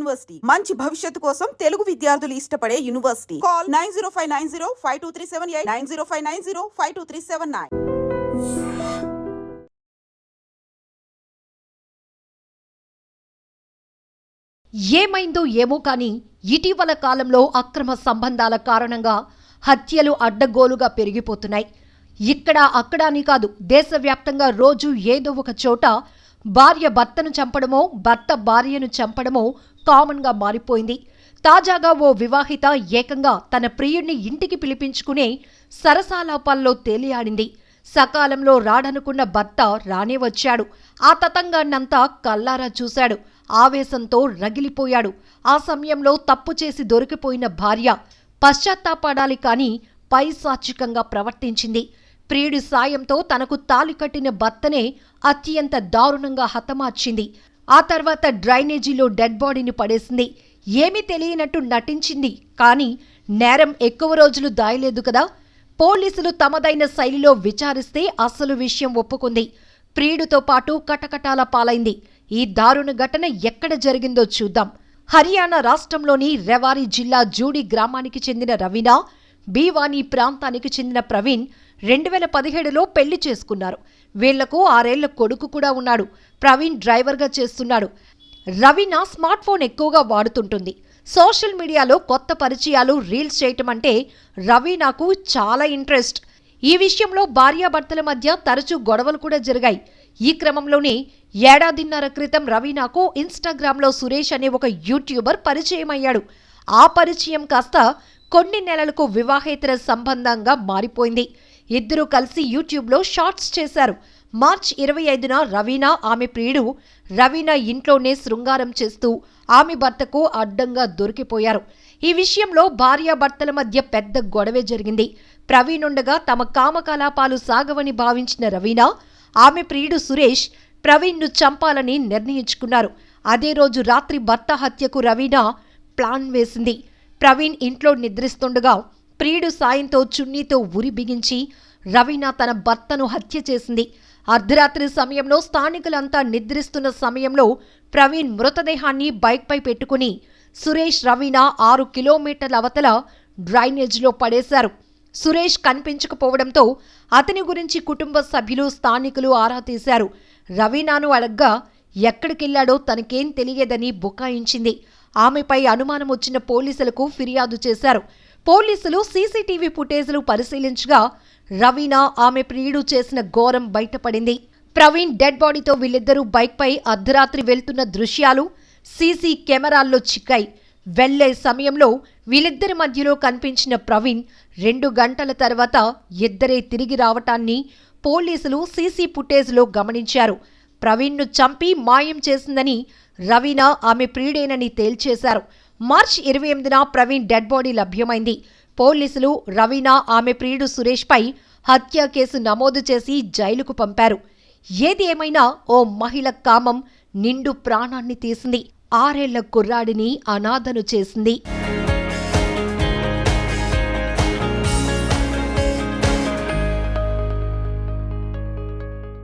University మంచి భవిష్యత్తు కోసం తెలుగు విద్యార్థులు ఇష్టపడే యూనివర్సిటీ. కాల్ 9059052378 9059052379. ఏమైందో ఏమో కానీ ఇటీవల కాలంలో అక్రమ సంబంధాల కారణంగా హత్యలు అడ్డగోలుగా పెరిగిపోతున్నాయి. ఇక్కడ అక్కడ అని కాదు, దేశవ్యాప్తంగా రోజు ఏదో ఒక చోట భార్య భర్తను చంపడమో భర్త భార్యను చంపడమో కామన్గా మారిపోయింది. తాజాగా ఓ వివాహిత ఏకంగా తన ప్రియుడిని ఇంటికి పిలిపించుకునే సరసాలాపాల్లో తేలియాడింది. సకాలంలో రాడనుకున్న భర్త రానే వచ్చాడు. ఆ తతంగాన్నంతా కల్లారా చూశాడు. ఆవేశంతో రగిలిపోయాడు. ఆ సమయంలో తప్పు చేసి దొరికిపోయిన భార్య పశ్చాత్తాపడాలి కానీ పైశాచికంగా ప్రవర్తించింది. ప్రియుడి సాయంతో తనకు తాళి కట్టిన భర్తనే అత్యంత దారుణంగా హతమార్చింది. ఆ తర్వాత డ్రైనేజీలో డెడ్ బాడీని పడేసింది. ఏమీ తెలియనట్టు నటించింది. కానీ నేరం ఎక్కువ రోజులు దాయలేదు కదా. పోలీసులు తమదైన శైలిలో విచారిస్తే అసలు విషయం ఒప్పుకుంది. ప్రియుడితో పాటు కటకటాల పాలైంది. ఈ దారుణ ఘటన ఎక్కడ జరిగిందో చూద్దాం. హర్యానా రాష్ట్రంలోని రెవారీ జిల్లా జూడి గ్రామానికి చెందిన రవీనా, బీవానీ ప్రాంతానికి చెందిన ప్రవీణ్ 2017లో పెళ్లి చేసుకున్నారు. వీళ్లకు 6 ఏళ్ల కొడుకు కూడా ఉన్నాడు. ప్రవీణ్ డ్రైవర్గా చేస్తున్నాడు. రవీనా స్మార్ట్ ఫోన్ ఎక్కువగా వాడుతుంటుంది. సోషల్ మీడియాలో కొత్త పరిచయాలు, రీల్స్ చేయటం అంటే రవీనాకు చాలా ఇంట్రెస్ట్. ఈ విషయంలో భార్యాభర్తల మధ్య తరచూ గొడవలు కూడా జరిగాయి. ఈ క్రమంలోనే ఏడాదిన్నర క్రితం రవీనాకు ఇన్స్టాగ్రామ్లో సురేష్ అనే ఒక యూట్యూబర్ పరిచయం అయ్యాడు. ఆ పరిచయం కాస్త కొన్ని నెలలకు వివాహేతర సంబంధంగా మారిపోయింది. ఇద్దరూ కలిసి యూట్యూబ్లో షార్ట్స్ చేశారు. మార్చి 25న రవీనా, ఆమె ప్రియుడు రవీనా ఇంట్లోనే శృంగారం చేస్తూ ఆమె భర్తకు అడ్డంగా దొరికిపోయారు. ఈ విషయంలో భార్యాభర్తల మధ్య పెద్ద గొడవే జరిగింది. ప్రవీణ్ ఉండగా తమ కామకలాపాలు సాగవని భావించిన రవీనా, ఆమె ప్రియుడు సురేష్ ప్రవీణ్ను చంపాలని నిర్ణయించుకున్నారు. అదే రోజు రాత్రి భర్త హత్యకు రవీనా ప్లాన్ వేసింది. ప్రవీణ్ ఇంట్లో నిద్రిస్తుండగా ప్రియుడు సాయంతో చున్నీతో ఉరి బిగించి రవీనా తన భర్తను హత్య చేసింది. అర్ధరాత్రి సమయంలో స్థానికులంతా నిద్రిస్తున్న సమయంలో ప్రవీణ్ మృతదేహాన్ని బైక్పై పెట్టుకుని సురేష్, రవీనా 6 కిలోమీటర్ల అవతల డ్రైనేజ్లో పడేశారు. సురేష్ కనిపించకపోవడంతో అతని గురించి కుటుంబ సభ్యులు, స్థానికులు ఆరా తీశారు. రవీనాను అడగ్గా ఎక్కడికెళ్లాడో తనకేం తెలియదని బుకాయించింది. ఆమెపై అనుమానం వచ్చిన పోలీసులకు ఫిర్యాదు చేశారు. పోలీసులు సీసీటీవీ ఫుటేజ్లు పరిశీలించగా రవీనా, ఆమె ప్రియుడు చేసిన ఘోరం బయటపడింది. ప్రవీణ్ డెడ్ బాడీతో వీళ్ళిద్దరూ బైక్పై అర్ధరాత్రి వెళ్తున్న దృశ్యాలు సీసీ కెమెరాల్లో చిక్కాయి. వెళ్లే సమయంలో వీళ్ళిద్దరి మధ్యలో కనిపించిన ప్రవీణ్ 2 గంటల తర్వాత ఇద్దరే తిరిగి రావటాన్ని పోలీసులు సీసీ ఫుటేజ్లో గమనించారు. ప్రవీణ్ను చంపి మాయం చేసిందని రవీనా, ఆమె ప్రియుడేనని తేల్చేశారు. మార్చి 28న ప్రవీణ్ డెడ్ బాడీ లభ్యమైంది. పోలీసులు రవీనా, ఆమె ప్రియుడు సురేష్పై హత్య కేసు నమోదు చేసి జైలుకు పంపారు. ఏది ఏమైనా ఓ మహిళ కామం నిండు ప్రాణాన్ని తీసింది. 6 ఏళ్ల కుర్రాడిని అనాథను చేసింది.